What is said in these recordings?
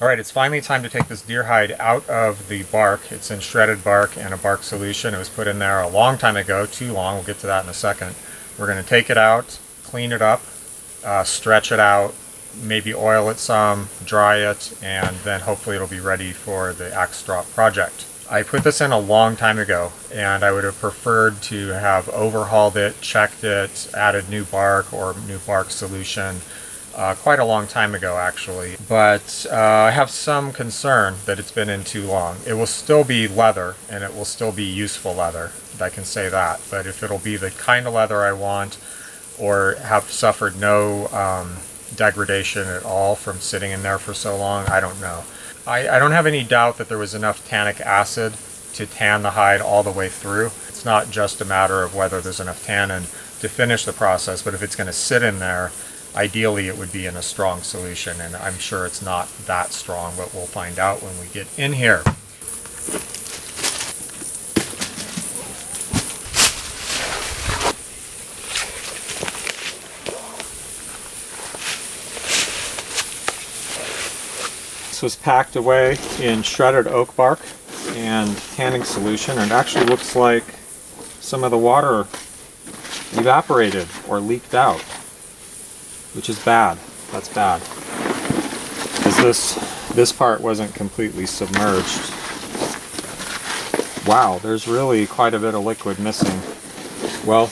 Alright, it's finally time to take this deer hide out of the bark. It's in shredded bark and a bark solution. It was put in there a long time ago, too long. We'll get to that in a second. We're going to take it out, clean it up, stretch it out, maybe oil it some, dry it, and then hopefully it'll be ready for the axe drop project. I put this in a long time ago, and I would have preferred to have overhauled it, checked it, added new bark or new bark solution quite a long time ago actually. But I have some concern that it's been in too long. It will still be leather, and it will still be useful leather, I can say that. But if it'll be the kind of leather I want, or have suffered no degradation at all from sitting in there for so long, I don't know. I don't have any doubt that there was enough tannic acid to tan the hide all the way through. It's not just a matter of whether there's enough tannin to finish the process, but if it's going to sit in there, ideally it would be in a strong solution, and I'm sure it's not that strong, but we'll find out when we get in here. This was packed away in shredded oak bark and tanning solution, and it actually looks like some of the water evaporated or leaked out, which is bad. That's bad, because this part wasn't completely submerged. Wow, there's really quite a bit of liquid missing. Well,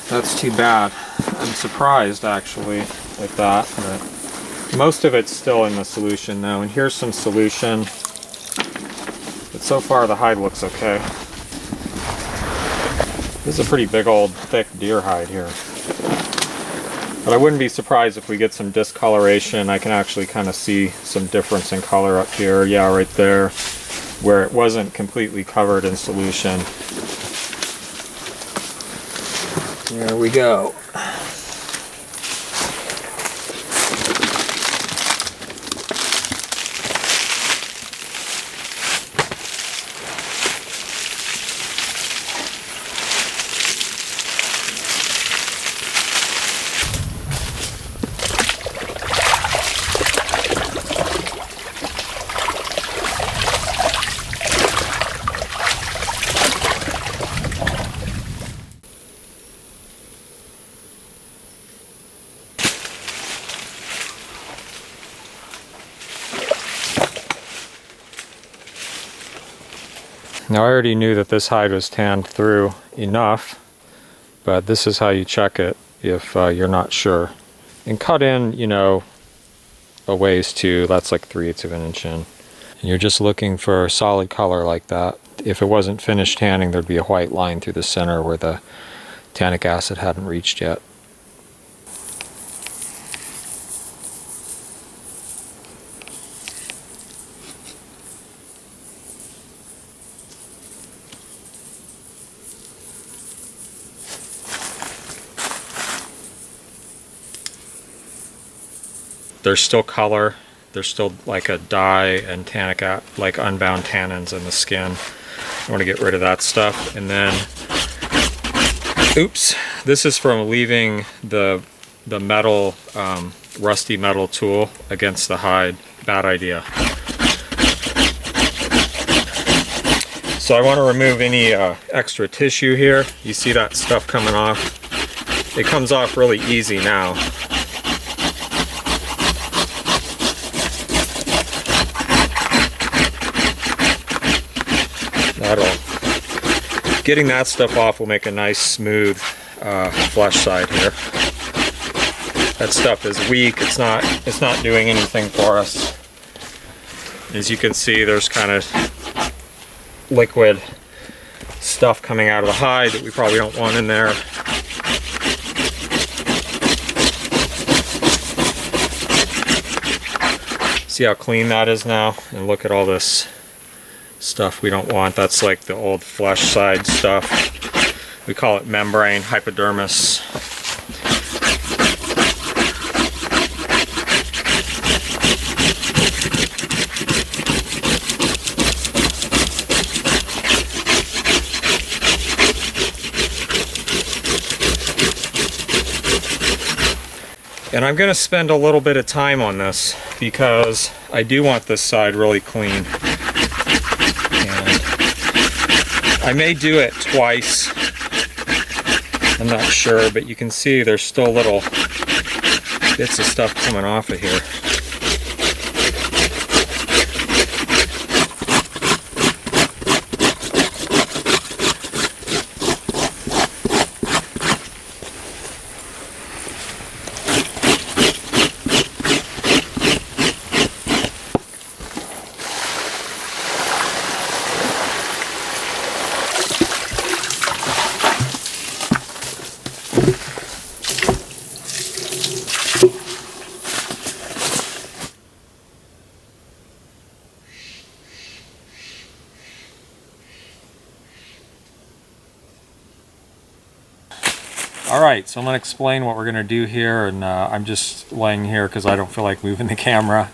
that's too bad. I'm surprised actually at that, but most of it's still in the solution though, and here's some solution. But so far the hide looks okay. This is a pretty big old thick deer hide here. But I wouldn't be surprised if we get some discoloration. I can actually kind of see some difference in color up here. Yeah, right there, where it wasn't completely covered in solution. There we go. Now I already knew that this hide was tanned through enough, but this is how you check it if you're not sure. And cut in, you know, a ways too. That's like 3/8 of an inch in. And you're just looking for a solid color like that. If it wasn't finished tanning, there'd be a white line through the center where the tannic acid hadn't reached yet. There's still color, there's still like a dye and tannic, like unbound tannins in the skin. I want to get rid of that stuff. And then, oops, this is from leaving the metal, rusty metal tool against the hide. Bad idea. So I want to remove any extra tissue here. You see that stuff coming off? It comes off really easy now. Getting that stuff off will make a nice smooth flesh side here. That stuff is weak. It's not doing anything for us. As you can see, there's kind of liquid stuff coming out of the hide that we probably don't want in there. See how clean that is now? And look at all this stuff we don't want. That's like the old flesh side stuff. We call it membrane, hypodermis. And I'm going to spend a little bit of time on this because I do want this side really clean. And I may do it twice. I'm not sure, but you can see there's still little bits of stuff coming off of here. Alright, so I'm going to explain what we're going to do here, and I'm just laying here because I don't feel like moving the camera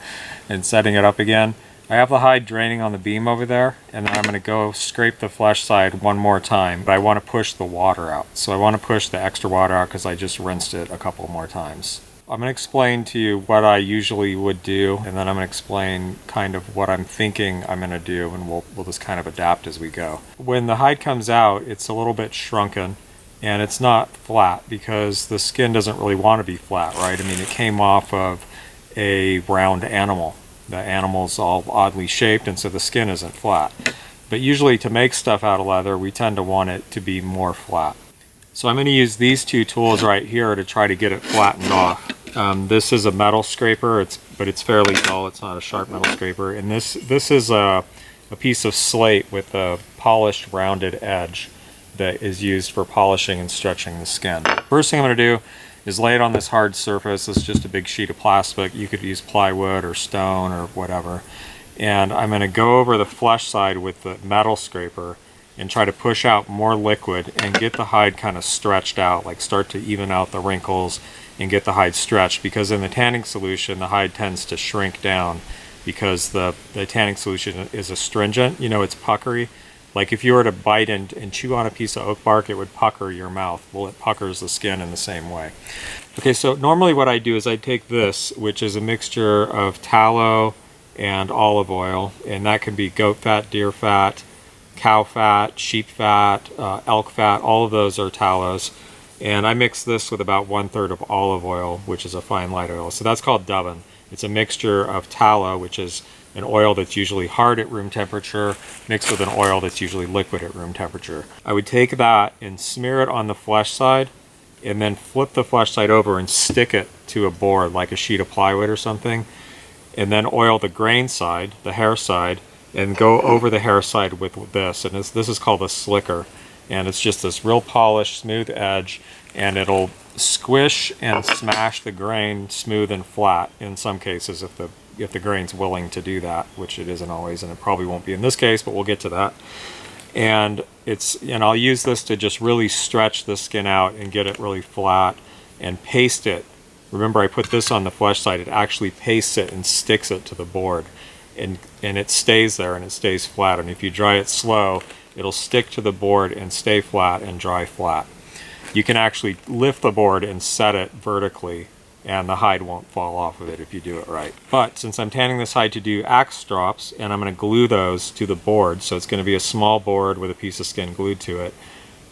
and setting it up again. I have the hide draining on the beam over there, and then I'm going to go scrape the flesh side one more time, but I want to push the water out. So I want to push the extra water out because I just rinsed it a couple more times. I'm going to explain to you what I usually would do, and then I'm going to explain kind of what I'm thinking I'm going to do, and we'll just kind of adapt as we go. When the hide comes out, it's a little bit shrunken. And it's not flat because the skin doesn't really want to be flat, right? I mean, it came off of a round animal. The animal's all oddly shaped, and so the skin isn't flat. But usually to make stuff out of leather, we tend to want it to be more flat. So I'm going to use these two tools right here to try to get it flattened off. This is a metal scraper, but it's fairly dull. It's not a sharp metal scraper. And this is a piece of slate with a polished rounded edge that is used for polishing and stretching the skin. First thing I'm going to do is lay it on this hard surface. This is just a big sheet of plastic. You could use plywood or stone or whatever. And I'm going to go over the flesh side with the metal scraper and try to push out more liquid and get the hide kind of stretched out, like start to even out the wrinkles and get the hide stretched, because in the tanning solution the hide tends to shrink down because the tanning solution is astringent. You know, it's puckery. Like if you were to bite and chew on a piece of oak bark, it would pucker your mouth. Well, it puckers the skin in the same way. Okay, so normally what I do is I take this, which is a mixture of tallow and olive oil, and that can be goat fat, deer fat, cow fat, sheep fat, elk fat. All of those are tallows. And I mix this with about 1/3 of olive oil, which is a fine light oil. So that's called dubbin. It's a mixture of tallow, which is an oil that's usually hard at room temperature, mixed with an oil that's usually liquid at room temperature. I would take that and smear it on the flesh side, and then flip the flesh side over and stick it to a board, like a sheet of plywood or something, and then oil the grain side, the hair side, and go over the hair side with this. And this is called a slicker, and it's just this real polished, smooth edge, and it'll squish and smash the grain smooth and flat in some cases if the grain's willing to do that, which it isn't always, and it probably won't be in this case, but we'll get to that. And I'll use this to just really stretch the skin out and get it really flat and paste it. Remember, I put this on the flesh side. It actually pastes it and sticks it to the board, and it stays there and it stays flat. And if you dry it slow, it'll stick to the board and stay flat and dry flat. You can actually lift the board and set it vertically, and the hide won't fall off of it if you do it right. But since I'm tanning this hide to do axe strops, and I'm going to glue those to the board, so it's going to be a small board with a piece of skin glued to it,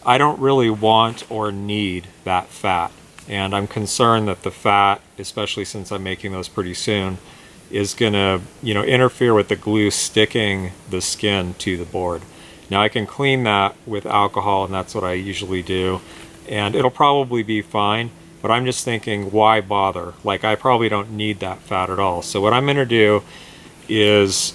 I don't really want or need that fat. And I'm concerned that the fat, especially since I'm making those pretty soon, is going to, interfere with the glue sticking the skin to the board. Now I can clean that with alcohol, and that's what I usually do, and it'll probably be fine. But I'm just thinking, why bother? Like, I probably don't need that fat at all. So what I'm going to do is,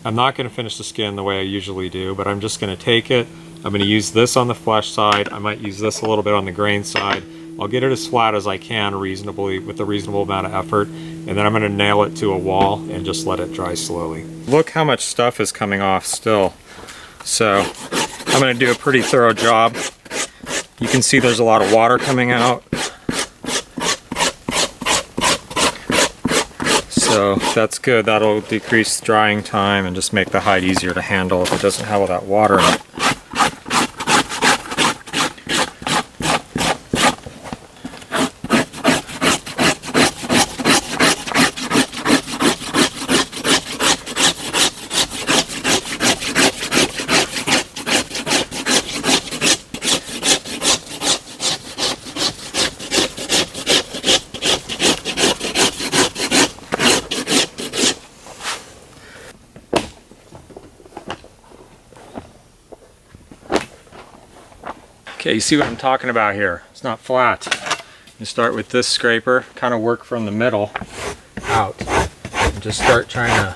I'm not going to finish the skin the way I usually do, but I'm just going to take it. I'm going to use this on the flesh side. I might use this a little bit on the grain side. I'll get it as flat as I can reasonably, with a reasonable amount of effort. And then I'm going to nail it to a wall and just let it dry slowly. Look how much stuff is coming off still. So I'm going to do a pretty thorough job. You can see there's a lot of water coming out. So that's good. That'll decrease drying time and just make the hide easier to handle if it doesn't have all that water in it. Okay, you see what I'm talking about here. It's not flat. You start with this scraper, kind of work from the middle out, and just start trying to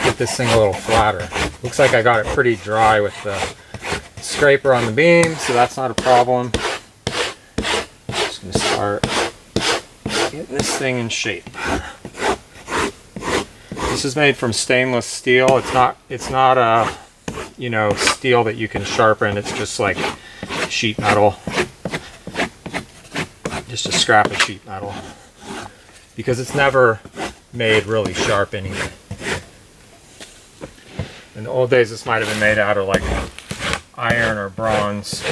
get this thing a little flatter. Looks like I got it pretty dry with the scraper on the beam, so that's not a problem. Just gonna start getting this thing in shape. This is made from stainless steel. It's not a, you know, steel that you can sharpen. It's just like sheet metal. Just a scrap of sheet metal. Because it's never made really sharp anyway. In the old days this might have been made out of like iron or bronze.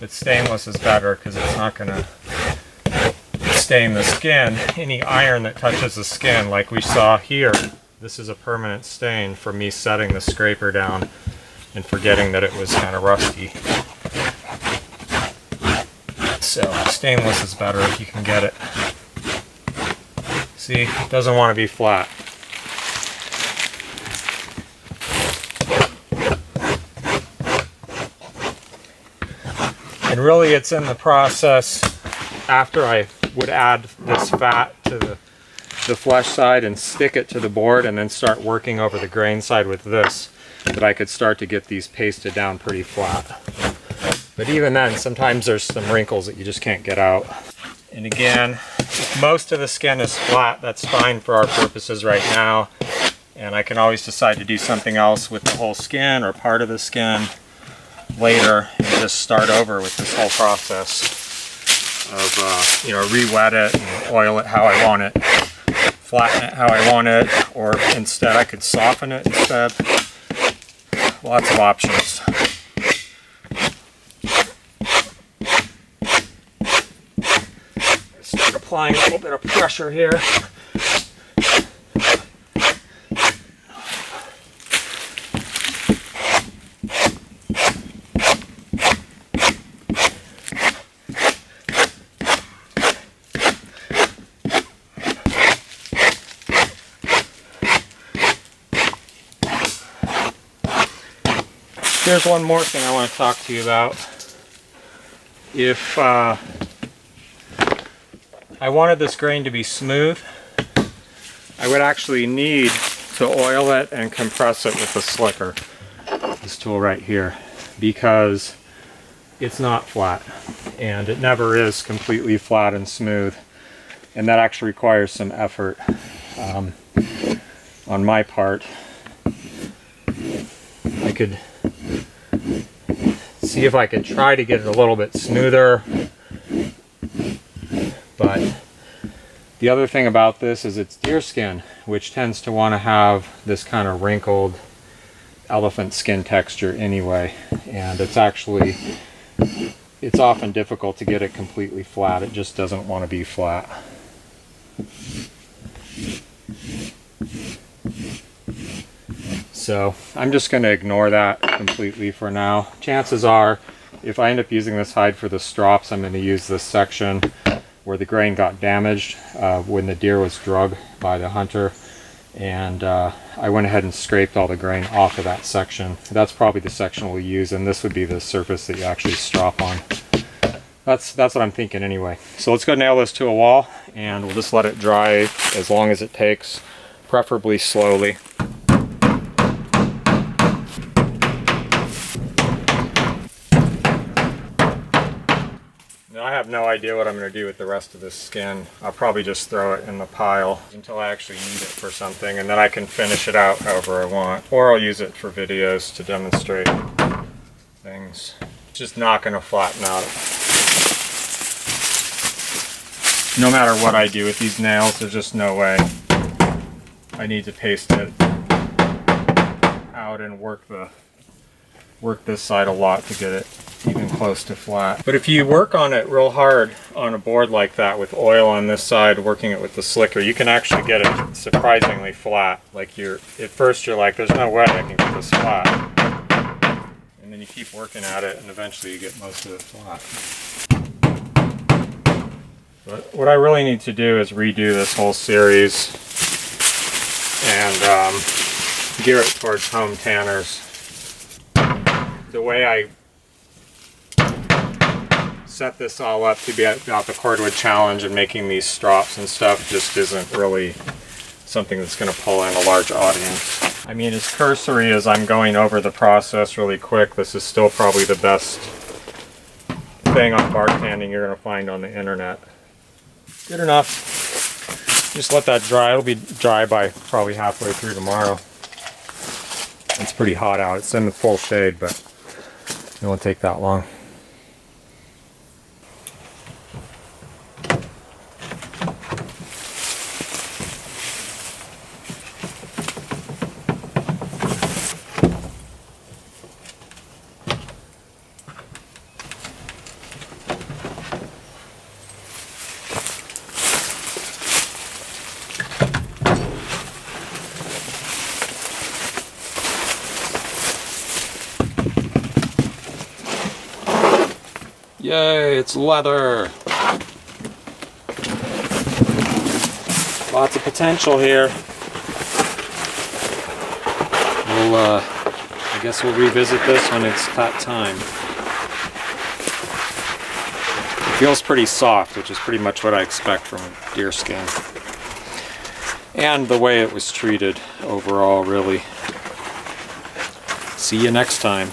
But stainless is better because it's not going to stain the skin. Any iron that touches the skin, like we saw here, this is a permanent stain from me setting the scraper down and forgetting that it was kind of rusty. So stainless is better if you can get it. See, it doesn't want to be flat. And really it's in the process after I would add this fat to the flesh side and stick it to the board and then start working over the grain side with this, that I could start to get these pasted down pretty flat. But even then, sometimes there's some wrinkles that you just can't get out. And again, if most of the skin is flat, that's fine for our purposes right now. And I can always decide to do something else with the whole skin or part of the skin later and just start over with this whole process of, you know, re-wet it and oil it how I want it, flatten it how I want it, or instead I could soften it instead. Lots of options. Start applying a little bit of pressure here. Here's one more thing I want to talk to you about. If I wanted this grain to be smooth, I would actually need to oil it and compress it with the slicker, this tool right here, because it's not flat, and it never is completely flat and smooth, and that actually requires some effort on my part. I could see if I could try to get it a little bit smoother, but the other thing about this is it's deer skin, which tends to want to have this kind of wrinkled elephant skin texture anyway, and it's often difficult to get it completely flat. It just doesn't want to be flat. So I'm just going to ignore that completely for now. Chances are, if I end up using this hide for the strops, I'm going to use this section where the grain got damaged when the deer was drugged by the hunter, and I went ahead and scraped all the grain off of that section. That's probably the section we'll use, and this would be the surface that you actually strop on. That's what I'm thinking anyway. So let's go nail this to a wall, and we'll just let it dry as long as it takes, preferably slowly. I have no idea what I'm going to do with the rest of this skin. I'll probably just throw it in the pile until I actually need it for something, and then I can finish it out however I want. Or I'll use it for videos to demonstrate things. It's just not going to flatten out. No matter what I do with these nails, there's just no way. I need to paste it out and work this side a lot to get it even close to flat. But if you work on it real hard on a board like that with oil on this side, working it with the slicker, you can actually get it surprisingly flat. Like at first you're like, there's no way I can get this flat. And then you keep working at it and eventually you get most of it flat. But what I really need to do is redo this whole series and gear it towards home tanners. The way I set this all up to be about the cordwood challenge, and making these strops and stuff just isn't really something that's going to pull in a large audience. I mean, as cursory as I'm going over the process really quick, this is still probably the best thing on bark tanning you're going to find on the internet. Good enough. Just let that dry. It'll be dry by probably halfway through tomorrow. It's pretty hot out. It's in the full shade, but it won't take that long. Yay, it's leather! Lots of potential here. I guess we'll revisit this when it's that time. It feels pretty soft, which is pretty much what I expect from deer skin. And the way it was treated overall, really. See you next time.